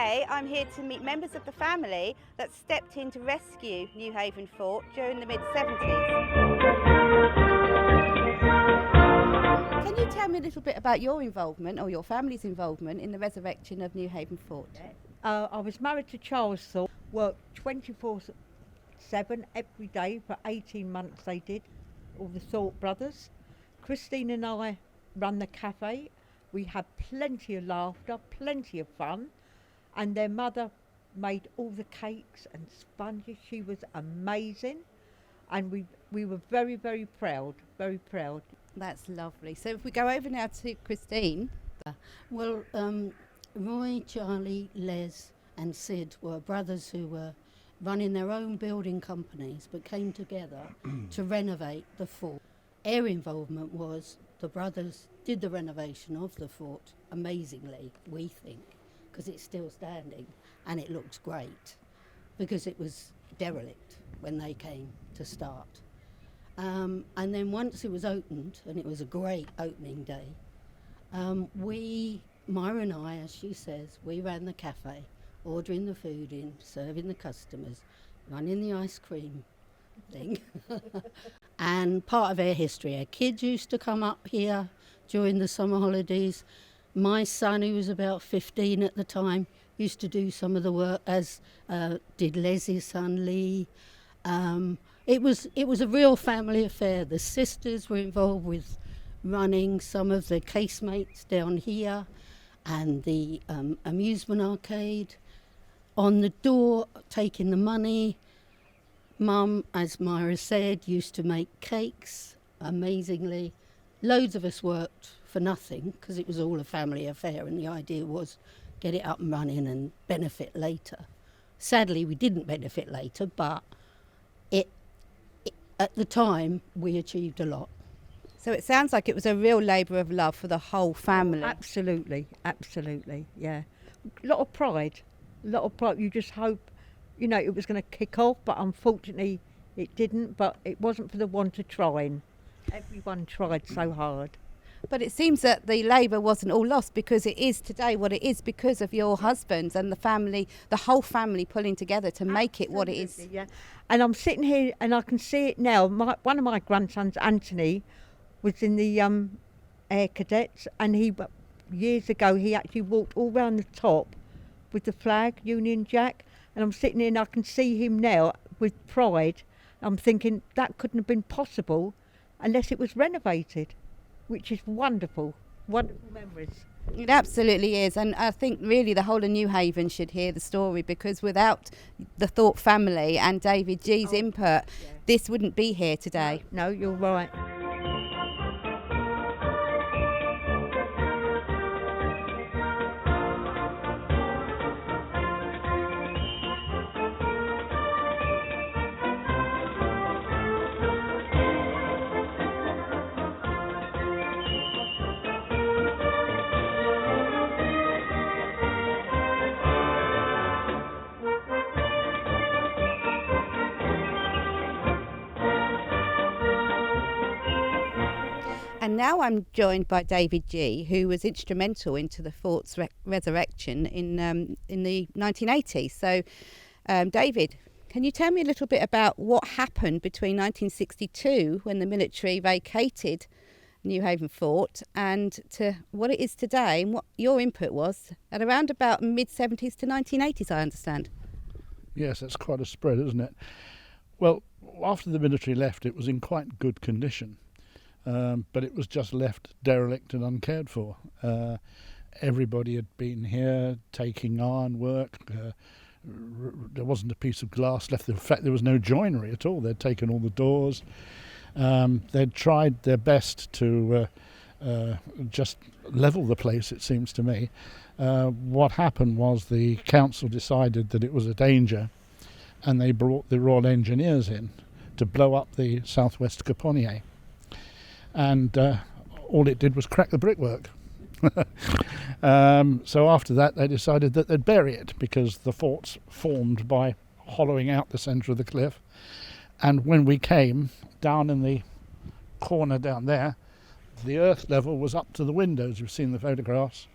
Today I'm here to meet members of the family that stepped in to rescue Newhaven Fort during the mid-70s. Can you tell me a little bit about your involvement or your family's involvement in the resurrection of Newhaven Fort? I was married to Charles Thorpe, worked 24/7 every day for 18 months they did, all the Thorpe brothers. Christine and I run the cafe. We had plenty of laughter, plenty of fun, and their mother made all the cakes and sponges. She was amazing, and we were very, very proud, very proud. That's lovely. So if we go over now to Christine. Well, Roy, Charlie, Les and Sid were brothers who were running their own building companies but came together to renovate the fort. Their involvement was the brothers did the renovation of the fort amazingly, we think, because it's still standing and it looks great because it was derelict when they came to start. And then once it was opened, and it was a great opening day, Myra and I, as she says, we ran the cafe, ordering the food in, serving the customers, running the ice cream thing. And part of our history, our kids used to come up here during the summer holidays. My son, who was about 15 at the time, used to do some of the work, as did Leslie's son Lee. It was a real family affair. The sisters were involved with running some of the casemates down here and the amusement arcade. On the door, taking the money. Mum, as Myra said, used to make cakes amazingly. Loads of us worked for nothing because it was all a family affair, and the idea was get it up and running and benefit later. Sadly, we didn't benefit later, but at the time we achieved a lot. So it sounds like it was a real labour of love for the whole family. Absolutely, yeah. A lot of pride. You just hope, it was going to kick off, but unfortunately it didn't. But it wasn't for the want of trying. Everyone tried so hard. But it seems that the labour wasn't all lost, because it is today what it is because of your husbands and the family, the whole family pulling together to make it what it is. Yeah. And I'm sitting here and I can see it now. One of my grandsons, Anthony, was in the Air Cadets, and years ago he actually walked all round the top with the flag, Union Jack, and I'm sitting here and I can see him now with pride. I'm thinking that couldn't have been possible unless it was renovated, which is wonderful memories. It absolutely is, and I think really the whole of Newhaven should hear the story, because without the Thorpe family and David G's input, this wouldn't be here today. No, you're right. And now I'm joined by David G, who was instrumental into the fort's resurrection in the 1980s. So, David, can you tell me a little bit about what happened between 1962, when the military vacated Newhaven Fort, and to what it is today, and what your input was at around about mid-70s to 1980s, I understand? Yes, that's quite a spread, isn't it? Well, after the military left, it was in quite good condition. But it was just left derelict and uncared for. Everybody had been here taking ironwork. There wasn't a piece of glass left. In fact, there was no joinery at all. They'd taken all the doors. They'd tried their best to just level the place, it seems to me. What happened was the council decided that it was a danger, and they brought the Royal Engineers in to blow up the southwest Caponier. And all it did was crack the brickwork. So after that they decided that they'd bury it, because the fort's formed by hollowing out the centre of the cliff. And when we came down in the corner down there, the earth level was up to the windows. You've seen the photographs.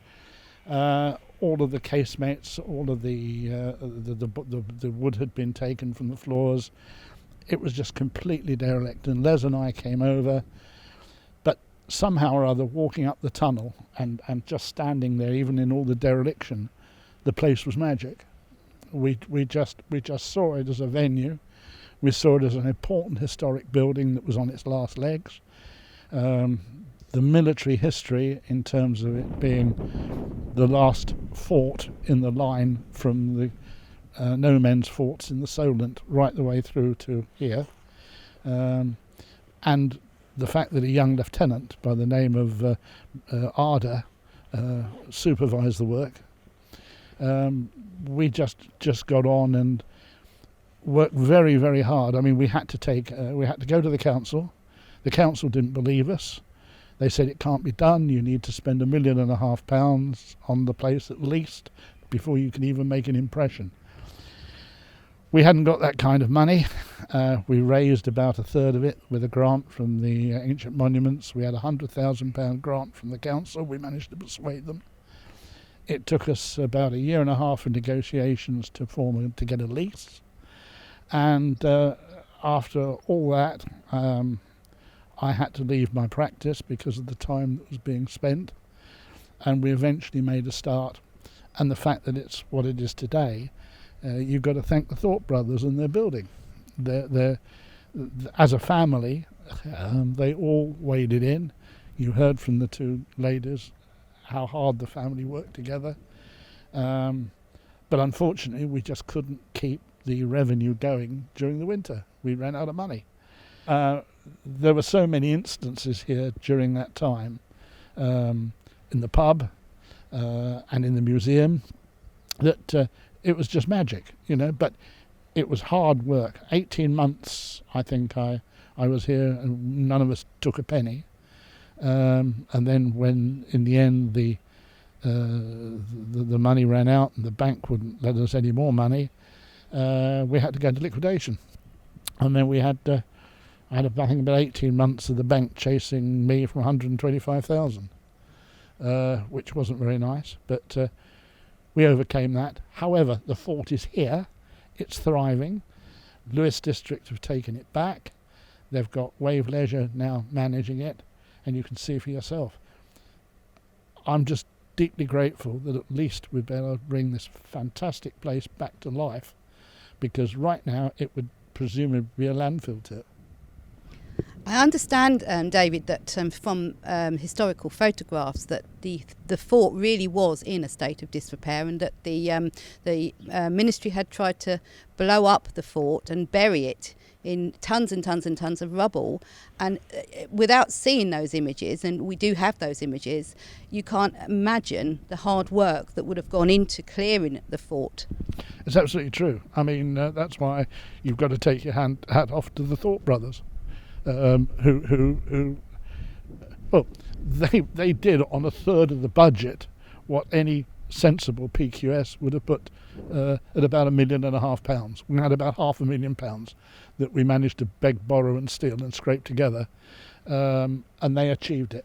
all of the casemates, all of the wood had been taken from the floors. It was just completely derelict, and Les and I came over, but somehow or other, walking up the tunnel and just standing there, even in all the dereliction, the place was magic. We just saw it as a venue. We saw it as an important historic building that was on its last legs. The military history, in terms of it being the last fort in the line from the no men's forts in the Solent right the way through to here, and the fact that a young lieutenant by the name of Arda supervised the work. We just got on and worked very, very hard. I mean, we had to go to the council. The council didn't believe us. They said it can't be done. You need to spend £1.5 million on the place at least before you can even make an impression. We hadn't got that kind of money. We raised about a third of it with a grant from the Ancient Monuments. We had a £100,000 grant from the council. We managed to persuade them. It took us about 1.5 years of negotiations to get a lease. And after all that, I had to leave my practice because of the time that was being spent. And we eventually made a start. And the fact that it's what it is today, you've got to thank the Thorpe brothers and their building. They're, as a family, they all waded in. You heard from the two ladies how hard the family worked together. But unfortunately, we just couldn't keep the revenue going during the winter. We ran out of money. There were so many instances here during that time, in the pub and in the museum, that it was just magic, but it was hard work. 18 months, I think I was here, and none of us took a penny. And then when, in the end, the money ran out and the bank wouldn't let us any more money, we had to go into liquidation. And then we had, I had I think about 18 months of the bank chasing me for 125,000, which wasn't very nice, but we overcame that. However, the fort is here, it's thriving. Lewis District have taken it back. They've got Wave Leisure now managing it, and you can see for yourself. I'm just deeply grateful that at least we've been able to bring this fantastic place back to life, because right now it would presumably be a landfill tip. I understand, David, that from historical photographs that the fort really was in a state of disrepair, and that the ministry had tried to blow up the fort and bury it in tons and tons and tons of rubble. And without seeing those images, and we do have those images, you can't imagine the hard work that would have gone into clearing the fort. It's absolutely true. I mean, that's why you've got to take your hat off to the Thorpe brothers. Who they did on a third of the budget what any sensible PQS would have put at about £1.5 million. We had about £500,000 that we managed to beg, borrow and steal and scrape together, and they achieved it.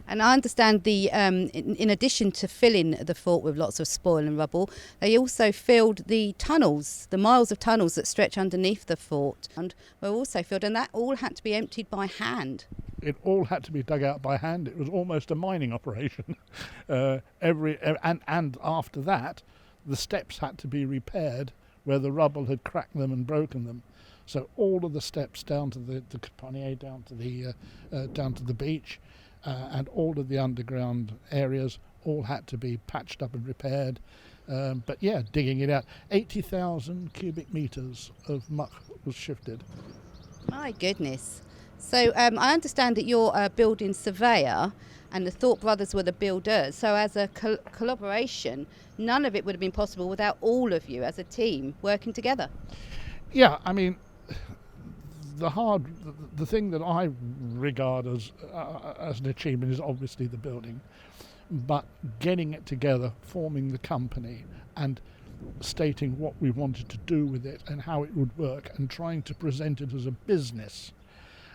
And I understand in addition to filling the fort with lots of spoil and rubble, they also filled the tunnels, the miles of tunnels that stretch underneath the fort, and were also filled, and that all had to be emptied by hand. It all had to be dug out by hand. It was almost a mining operation. And after that, the steps had to be repaired where the rubble had cracked them and broken them. So all of the steps down to the Caponier, down to the beach, and all of the underground areas all had to be patched up and repaired. But yeah, digging it out. 80,000 cubic metres of muck was shifted. My goodness. So I understand that you're a building surveyor and the Thorpe brothers were the builders. So as a collaboration, none of it would have been possible without all of you as a team working together. Yeah, I mean, the thing that I regard as an achievement is obviously the building, but getting it together, forming the company and stating what we wanted to do with it and how it would work and trying to present it as a business.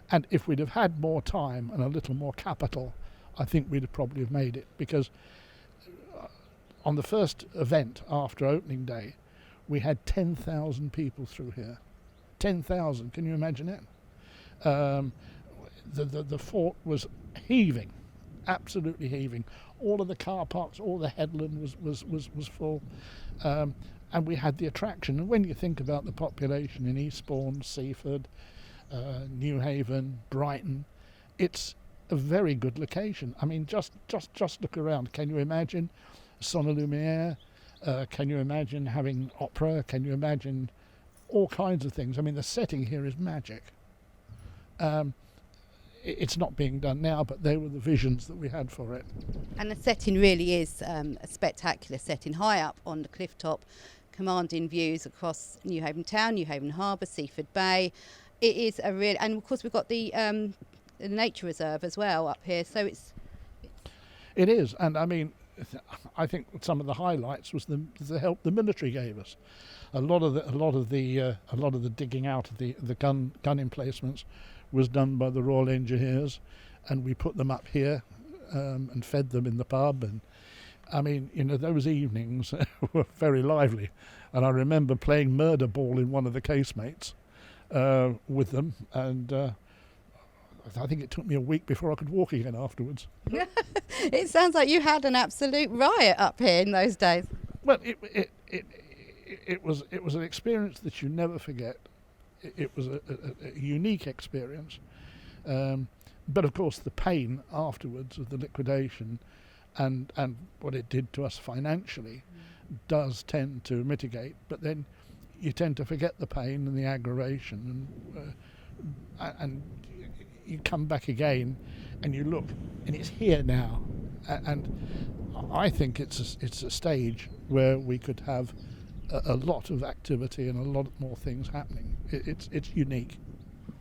And if we'd have had more time and a little more capital, I think we'd have probably have made it, because on the first event after opening day, we had 10,000 people through here. 10,000, can you imagine it? The fort was heaving, absolutely heaving. All of the car parks, all the headland was full. And we had the attraction. And when you think about the population in Eastbourne, Seaford, Newhaven, Brighton, it's a very good location. I mean, just look around. Can you imagine Son Lumiere? Can you imagine having opera? Can you imagine all kinds of things? I mean, the setting here is magic. It's not being done now, but they were the visions that we had for it. And the setting really is a spectacular setting, high up on the cliff top, commanding views across Newhaven Town, Newhaven Harbour, Seaford Bay. It is a real, and of course we've got the nature reserve as well up here. So it is, and I mean, I think some of the highlights was the help the military gave us. A lot of the digging out of the gun emplacements was done by the Royal Engineers, and we put them up here and fed them in the pub. And I mean, you know, those evenings were very lively, and I remember playing murder ball in one of the casemates with them, and I think it took me a week before I could walk again afterwards. it sounds like you had an absolute riot up here in those days. Well, it was an experience that you never forget. It was a unique experience, but of course the pain afterwards of the liquidation and what it did to us financially does tend to mitigate, but then you tend to forget the pain and the aggravation, and you come back again and you look and it's here now, and I think it's a stage where we could have a lot of activity and a lot more things happening. It's unique.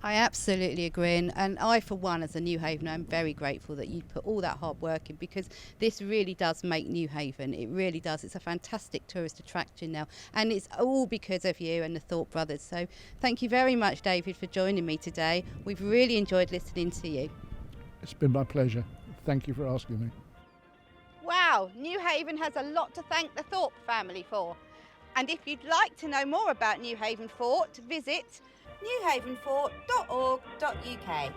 I absolutely agree, and I, for one, as a Newhavener, I'm very grateful that you put all that hard work in, because this really does make Newhaven. It really does. It's a fantastic tourist attraction now, and it's all because of you and the Thorpe brothers. So thank you very much, David, for joining me today. We've really enjoyed listening to you. It's been my pleasure. Thank you for asking me. Wow, Newhaven has a lot to thank the Thorpe family for. And if you'd like to know more about Newhaven Fort, visit newhavenfort.org.uk.